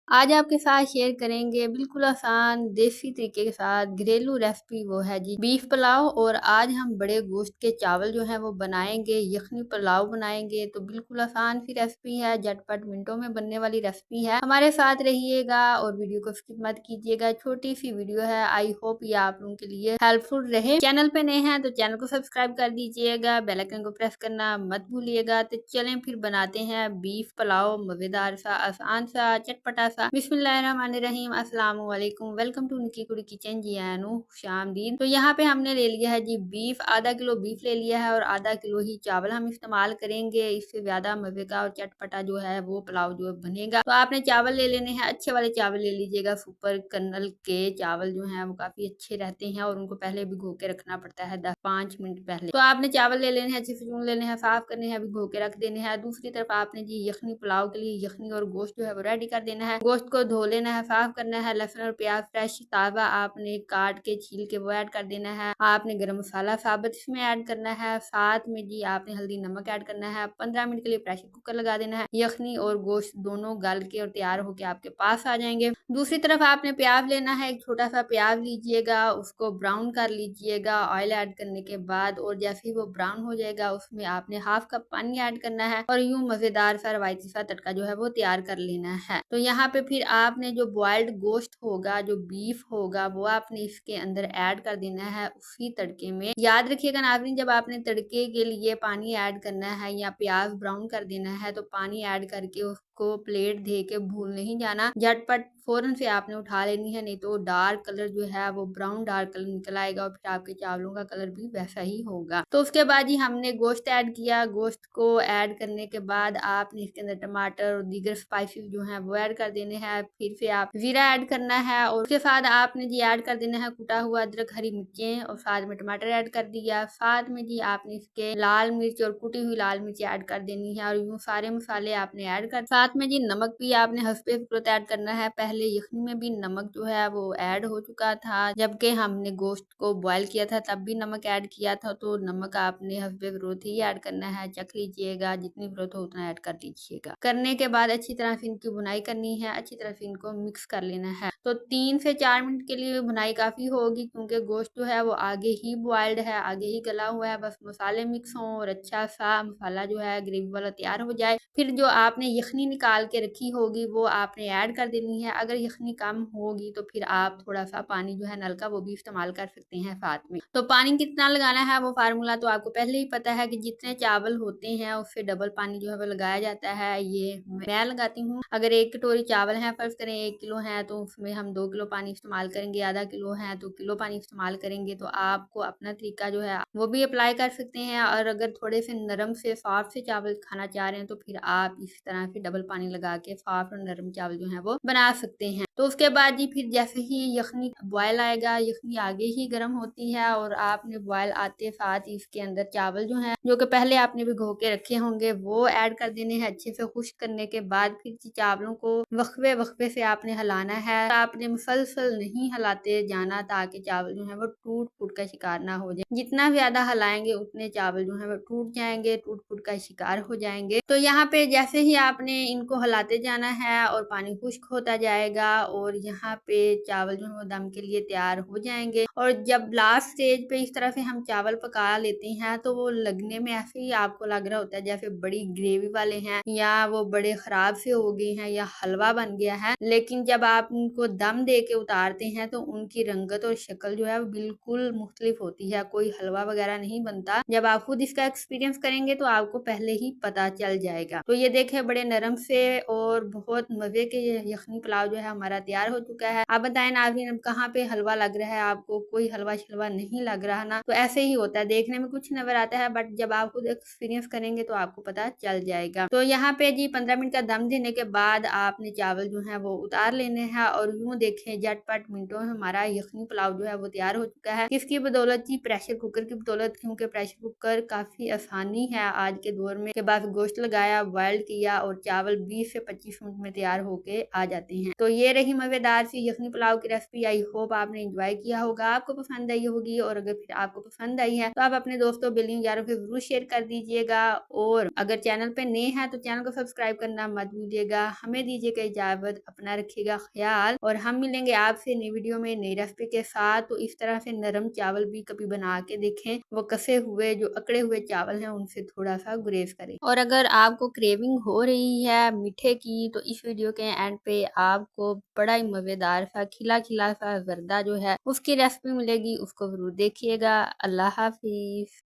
आज आपके साथ शेयर करेंगे बिल्कुल आसान देसी तरीके के साथ घरेलू रेसिपी। वो है जी बीफ पुलाव। और आज हम बड़े गोश्त के चावल जो है वो बनाएंगे, यखनी पुलाव बनाएंगे। तो बिल्कुल आसान सी रेसिपी है, झटपट मिनटों में बनने वाली रेसिपी है। हमारे साथ रहिएगा और वीडियो को स्किप मत कीजिएगा। छोटी सी वीडियो है, आई होप ये आप लोगों के लिए हेल्पफुल रहे। चैनल पे नए हैं तो चैनल को सब्सक्राइब कर दीजिएगा, बेल आइकन को प्रेस करना मत भूलिएगा। तो चलें फिर बनाते हैं बीफ पुलाव, मजेदार सा, आसान सा, चटपटा सा। बिस्मिल्लाहिर्रहमानिर्रहीम, अस्सलाम वालेकुम, वेलकम टू निकी कुड़ी किचन। जी आनू शामदीन। तो यहाँ पे हमने ले लिया है जी बीफ, आधा किलो बीफ ले लिया है और आधा किलो ही चावल हम इस्तेमाल करेंगे। इससे ज्यादा मजे का और चटपटा जो है वो पुलाव जो बनेगा। तो आपने चावल ले लेने हैं, अच्छे वाले चावल ले लीजिएगा। सुपर कर्नल के चावल जो है वो काफी अच्छे रहते हैं और उनको पहले भिगो के रखना पड़ता है 10-5 मिनट पहले। तो आपने चावल ले लेने हैं, अच्छे से चुन लेने हैं, साफ करने हैं, भिगो के रख देने हैं। दूसरी तरफ आपने जी यखनी पुलाव के लिए यखनी और गोश्त जो है वो रेडी कर देना है। गोश्त को धो लेना है, साफ करना है। लहसुन और प्याज फ्रेश ताज़ा आपने काट के छील के वो ऐड कर देना है। आपने गरम मसाला साबुत इसमें ऐड करना है। साथ में जी आपने हल्दी नमक ऐड करना है। 15 मिनट के लिए प्रेशर कुकर लगा देना है। यखनी और गोश्त दोनों गल के और तैयार होके आपके पास आ जाएंगे। दूसरी तरफ आपने प्याज लेना है, एक छोटा सा प्याज लीजिएगा, उसको ब्राउन कर लीजिएगा ऑयल ऐड करने के बाद। और जैसे ही वो ब्राउन हो जाएगा उसमें आपने हाफ कप पानी ऐड करना है और यूं मजेदार सा रवायती सा तड़का जो है वो तैयार कर लेना है। तो यहाँ पे फिर आपने जो बॉइल्ड गोश्त होगा, जो बीफ होगा, वो आपने इसके अंदर ऐड कर देना है उसी तड़के में। याद रखिएगा नाज़रीन, जब आपने तड़के के लिए पानी ऐड करना है या प्याज ब्राउन कर देना है तो पानी ऐड करके उसको प्लेट दे के भूल नहीं जाना। झटपट फौरन से आपने उठा लेनी है, नहीं तो डार्क कलर जो है वो ब्राउन डार्क कलर निकल आएगा और फिर आपके चावलों का कलर भी वैसा ही होगा। तो उसके बाद ही हमने गोश्त ऐड किया। गोश्त को ऐड करने के बाद आपने इसके अंदर टमाटर और दीगर स्पाइसेस जो हैं वो ऐड कर देने हैं। फिर से आप जीरा ऐड करना है और उसके साथ आपने जी ऐड कर देना है कुटा हुआ अदरक, हरी मिर्चें और साथ में टमाटर ऐड कर दिया। साथ में जी आपने इसके लाल मिर्च और कुटी हुई लाल मिर्च ऐड कर देनी है और यूं सारे मसाले आपने ऐड कर। साथ में जी नमक भी आपने हस्बे ज़रूरत ऐड करना है। पहले यखनी में भी नमक जो है वो ऐड हो चुका था, जबकि हमने गोश्त को बॉयल किया था तब भी नमक ऐड किया था। तो नमक आपने हस्बे ज़रूरत ही ऐड करना है। चख लीजिएगा, जितनी ज़रूरत हो उतना ऐड कर लीजिएगा। करने के बाद अच्छी तरह से इनकी भुनाई करनी है, अच्छी तरह से इनको मिक्स कर लेना है। तो 3 से 4 मिनट के लिए भुनाई काफी होगी क्योंकि गोश्त जो है वो आगे ही बॉइल्ड है, आगे ही गला हुआ है। बस मसाले मिक्स हों और अच्छा सा मसाला जो है ग्रेवी वाला तैयार हो जाए, फिर जो आपने यखनी निकाल के रखी होगी वो आपने ऐड कर देनी है। अगर यखनी कम होगी तो फिर आप थोड़ा सा पानी जो है नल का वो भी इस्तेमाल कर सकते हैं साथ में। तो पानी कितना लगाना है वो फार्मूला तो आपको पहले ही पता है कि जितने चावल होते हैं उससे डबल पानी जो है वो लगाया जाता है। ये मैं लगाती हूँ। अगर 1 कटोरी चावल है, फर्ज करें 1 किलो है तो उसमें हम 2 किलो पानी इस्तेमाल करेंगे। आधा किलो है तो किलो पानी इस्तेमाल करेंगे। तो आपको अपना तरीका जो है वो भी अप्लाई कर सकते हैं। और अगर थोड़े से नरम से साफ से चावल खाना चाह रहे हैं तो फिर आप इस तरह से डबल पानी लगा के साफ और नरम चावल जो है वो बना सकते हैं। तो उसके बाद जी फिर जैसे ही यखनी बॉयल आएगा, यखनी आगे ही गर्म होती है और आपने बॉयल आते साथ इसके अंदर चावल जो है जो कि पहले आपने भिगो के रखे होंगे वो ऐड कर देने हैं। अच्छे से खुश्क करने के बाद फिर चावलों को वक्फे वक्फे से आपने हिलाना है। आपने मुसलसल नहीं हिलाते जाना ताकि चावल जो है वो टूट फूट का शिकार ना हो जाए। जितना ज्यादा हिलाएंगे उतने चावल जो है वो टूट जाएंगे, टूट फूट का शिकार हो जाएंगे। तो यहाँ पे जैसे ही आपने इनको हिलाते जाना है और पानी खुश्क होता जाएगा और यहाँ पे चावल जो है वो दम के लिए तैयार हो जाएंगे। और जब लास्ट स्टेज पे इस तरह से हम चावल पका लेते हैं तो वो लगने में ऐसे ही आपको लग रहा होता है जैसे बड़ी ग्रेवी वाले हैं या वो बड़े खराब से हो गए हैं या हलवा बन गया है। लेकिन जब आप उनको दम दे के उतारते हैं तो उनकी रंगत और शक्ल जो है वो बिल्कुल मुख्तलिफ होती है, कोई हलवा वगैरह नहीं बनता। जब आप खुद इसका एक्सपीरियंस करेंगे तो आपको पहले ही पता चल जाएगा। तो ये देखें बड़े नरम से और बहुत मजे के यखनी पुलाव जो है हमारा तैयार हो चुका है। आप बताएं नाज़रीन, अब कहाँ पे हलवा लग रहा है आपको? कोई हलवा शलवा नहीं लग रहा ना। तो ऐसे ही होता है, देखने में कुछ नजर आता है बट जब आप खुद एक्सपीरियंस करेंगे तो आपको पता चल जाएगा। तो यहाँ पे जी 15 मिनट का दम देने के बाद आपने चावल जो है वो उतार लेने हैं और यूं देखें झटपट मिनटों में हमारा यखनी पुलाव जो है वो तैयार हो चुका है। किसकी बदौलत? जी प्रेशर कुकर की बदौलत, क्योंकि प्रेशर कुकर काफी आसानी है आज के दौर में के बाद गोश्त लगाया, बॉइल्ड किया और चावल चावल 20 से 25 मिनट में तैयार होके आ जाते हैं। तो ये रही मजेदार सी यखनी पुलाव की रेसिपी। आई होप आपने एंजॉय किया होगा, आपको पसंद आई होगी, और अगर फिर आपको पसंद आई है तो आप अपने दोस्तों बिलिंग यारों के जरूर शेयर कर दीजिएगा। और अगर चैनल पे नए हैं तो चैनल को सब्सक्राइब करना मत भूलिएगा। हमें दीजिएगा इजाजत, अपना रखिएगा ख्याल, और हम मिलेंगे आपसे नई वीडियो में नई रेसिपी के साथ। तो इस तरह से नरम चावल भी कभी बना के देखें, वो कसे हुए जो अकड़े हुए चावल हैं उनसे थोड़ा सा गुरेज करें। और अगर आपको क्रेविंग हो रही है मीठे की तो इस वीडियो के एंड पे आपको बड़ा ही मजेदार सा खिला खिला सा जर्दा जो है उसकी रेसिपी मिलेगी, उसको जरूर देखिएगा। अल्लाह हाफिज।